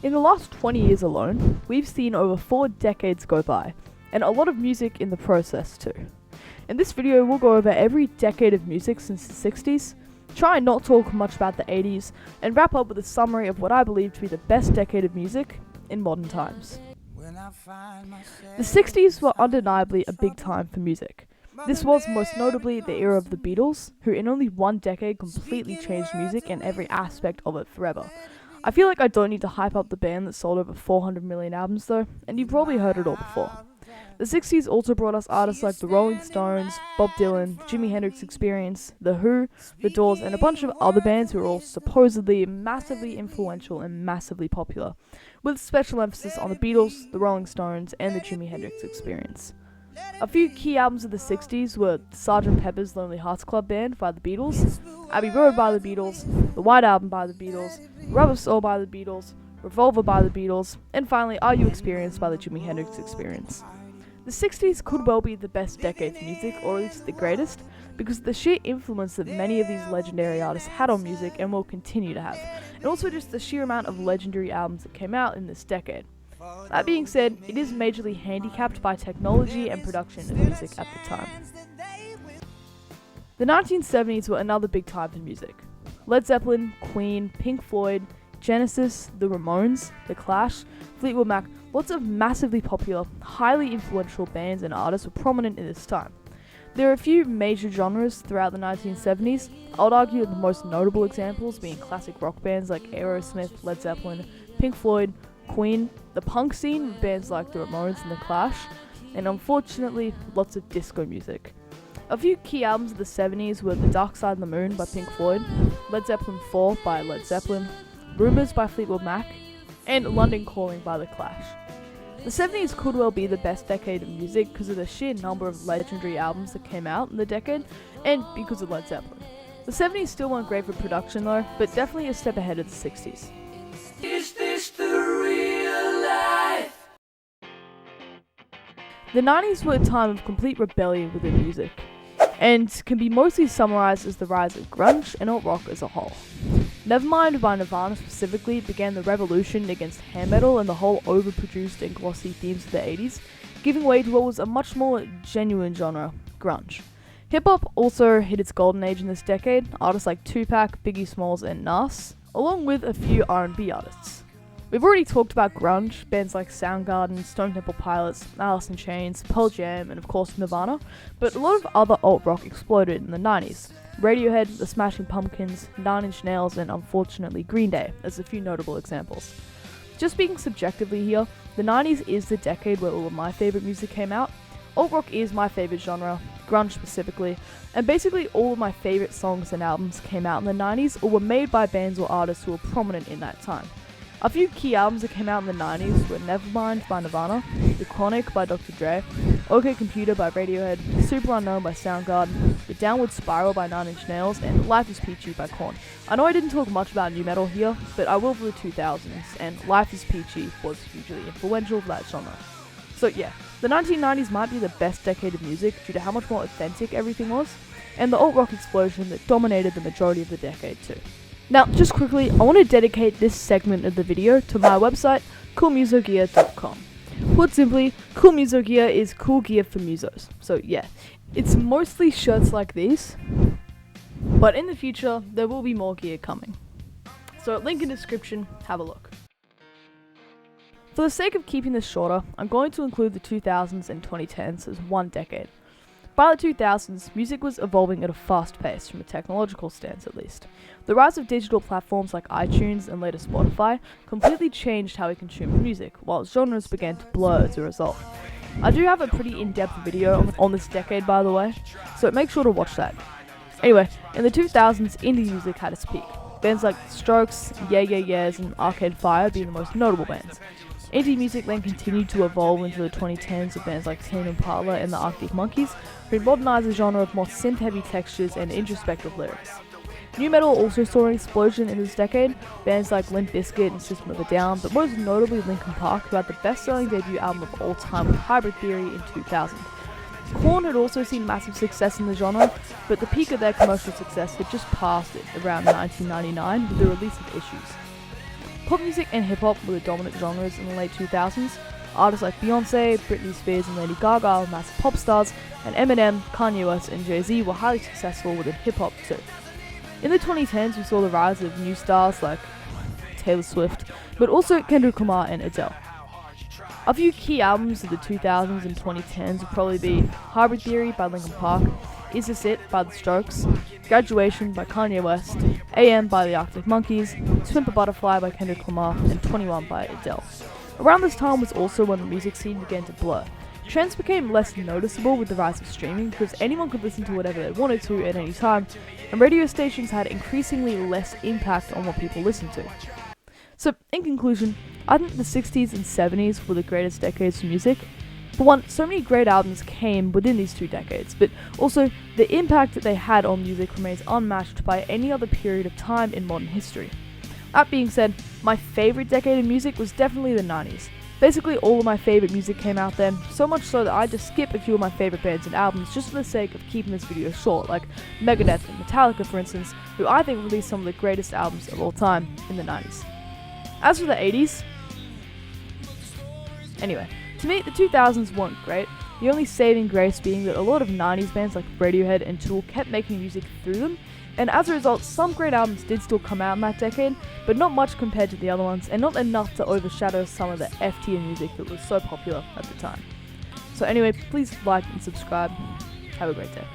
In the last 20 years alone, we've seen over 4 decades go by, and a lot of music in the process too. In this video, we'll go over every decade of music since the 60s, try and not talk much about the 80s, and wrap up with a summary of what I believe to be the best decade of music in modern times. The 60s were undeniably a big time for music. This was most notably the era of the Beatles, who in only one decade completely changed music and every aspect of it forever. I feel like I don't need to hype up the band that sold over 400 million albums though, and you've probably heard it all before. The 60s also brought us artists like the Rolling Stones, Bob Dylan, Jimi Hendrix Experience, The Who, The Doors, and a bunch of other bands who were all supposedly massively influential and massively popular, with special emphasis on the Beatles, the Rolling Stones, and the Jimi Hendrix Experience. A few key albums of the 60s were Sgt. Pepper's Lonely Hearts Club Band by the Beatles, Abbey Road by the Beatles, The White Album by the Beatles, Rubber Soul by the Beatles, Revolver by the Beatles, and finally Are You Experienced by the Jimi Hendrix Experience. The 60s could well be the best decade for music, or at least the greatest, because of the sheer influence that many of these legendary artists had on music and will continue to have, and also just the sheer amount of legendary albums that came out in this decade. That being said, it is majorly handicapped by technology and production of music at the time. The 1970s were another big time for music. Led Zeppelin, Queen, Pink Floyd, Genesis, The Ramones, The Clash, Fleetwood Mac, lots of massively popular, highly influential bands and artists were prominent in this time. There are a few major genres throughout the 1970s. I would argue the most notable examples being classic rock bands like Aerosmith, Led Zeppelin, Pink Floyd, Queen, the punk scene with bands like The Ramones and The Clash, and unfortunately, lots of disco music. A few key albums of the 70s were The Dark Side of the Moon by Pink Floyd, Led Zeppelin 4 by Led Zeppelin, Rumours by Fleetwood Mac, and London Calling by The Clash. The 70s could well be the best decade of music because of the sheer number of legendary albums that came out in the decade, and because of Led Zeppelin. The 70s still weren't great for production though, but definitely a step ahead of the 60s. Is this the real life? The 90s were a time of complete rebellion within music, and can be mostly summarized as the rise of grunge and alt rock as a whole. Nevermind by Nirvana specifically began the revolution against hair metal and the whole overproduced and glossy themes of the 80s, giving way to what was a much more genuine genre, grunge. Hip-hop also hit its golden age in this decade, artists like Tupac, Biggie Smalls, and Nas, along with a few R&B artists. We've already talked about grunge, bands like Soundgarden, Stone Temple Pilots, Alice in Chains, Pearl Jam, and of course Nirvana, but a lot of other alt-rock exploded in the 90s. Radiohead, The Smashing Pumpkins, Nine Inch Nails, and unfortunately Green Day, as a few notable examples. Just speaking subjectively here, the 90s is the decade where all of my favourite music came out. Alt-rock is my favourite genre, grunge specifically, and basically all of my favourite songs and albums came out in the 90s or were made by bands or artists who were prominent in that time. A few key albums that came out in the 90s were Nevermind by Nirvana, The Chronic by Dr. Dre, OK Computer by Radiohead, Super Unknown by Soundgarden, The Downward Spiral by Nine Inch Nails, and Life is Peachy by Korn. I know I didn't talk much about nu metal here, but I will for the 2000s, and Life is Peachy was hugely influential for that genre. So yeah, the 1990s might be the best decade of music due to how much more authentic everything was, and the alt-rock explosion that dominated the majority of the decade too. Now, just quickly, I want to dedicate this segment of the video to my website, coolmusogear.com. Put simply, Cool Muso Gear is cool gear for musos. So yeah, it's mostly shirts like these, but in the future, there will be more gear coming. So link in description, have a look. For the sake of keeping this shorter, I'm going to include the 2000s and 2010s as one decade. By the 2000s, music was evolving at a fast pace, from a technological stance at least. The rise of digital platforms like iTunes and later Spotify completely changed how we consumed music, while genres began to blur as a result. I do have a pretty in-depth video on this decade by the way, so make sure to watch that. Anyway, in the 2000s, indie music had its peak. Bands like The Strokes, Yeah Yeah Yeahs, and Arcade Fire being the most notable bands. Indie music then continued to evolve into the 2010s with bands like Tame Impala and the Arctic Monkeys, who modernised the genre with more synth-heavy textures and introspective lyrics. Nu metal also saw an explosion in this decade, bands like Limp Bizkit and System of a Down, but most notably Linkin Park, who had the best-selling debut album of all time with Hybrid Theory in 2000. Korn had also seen massive success in the genre, but the peak of their commercial success had just passed it around 1999 with the release of Issues. Pop music and hip-hop were the dominant genres in the late 2000s. Artists like Beyoncé, Britney Spears and Lady Gaga were massive pop stars, and Eminem, Kanye West and Jay-Z were highly successful within hip-hop too. In the 2010s, we saw the rise of new stars like Taylor Swift, but also Kendrick Lamar and Adele. A few key albums of the 2000s and 2010s would probably be Hybrid Theory by Linkin Park, Is This It by The Strokes, Graduation by Kanye West, AM by the Arctic Monkeys, Swim a Butterfly by Kendrick Lamar, and 21 by Adele. Around this time was also when the music scene began to blur. Trends became less noticeable with the rise of streaming because anyone could listen to whatever they wanted to at any time, and radio stations had increasingly less impact on what people listened to. So, in conclusion, I think the 60s and 70s were the greatest decades for music. For one, so many great albums came within these 2 decades, but also the impact that they had on music remains unmatched by any other period of time in modern history. That being said, my favourite decade of music was definitely the 90s. Basically all of my favourite music came out then, so much so that I just skip a few of my favourite bands and albums just for the sake of keeping this video short, like Megadeth and Metallica for instance, who I think released some of the greatest albums of all time in the 90s. As for the 80s, anyway, to me the 2000s weren't great, the only saving grace being that a lot of 90s bands like Radiohead and Tool kept making music through them, and as a result some great albums did still come out in that decade, but not much compared to the other ones, and not enough to overshadow some of the F-tier music that was so popular at the time. So anyway, please like and subscribe. Have a great day.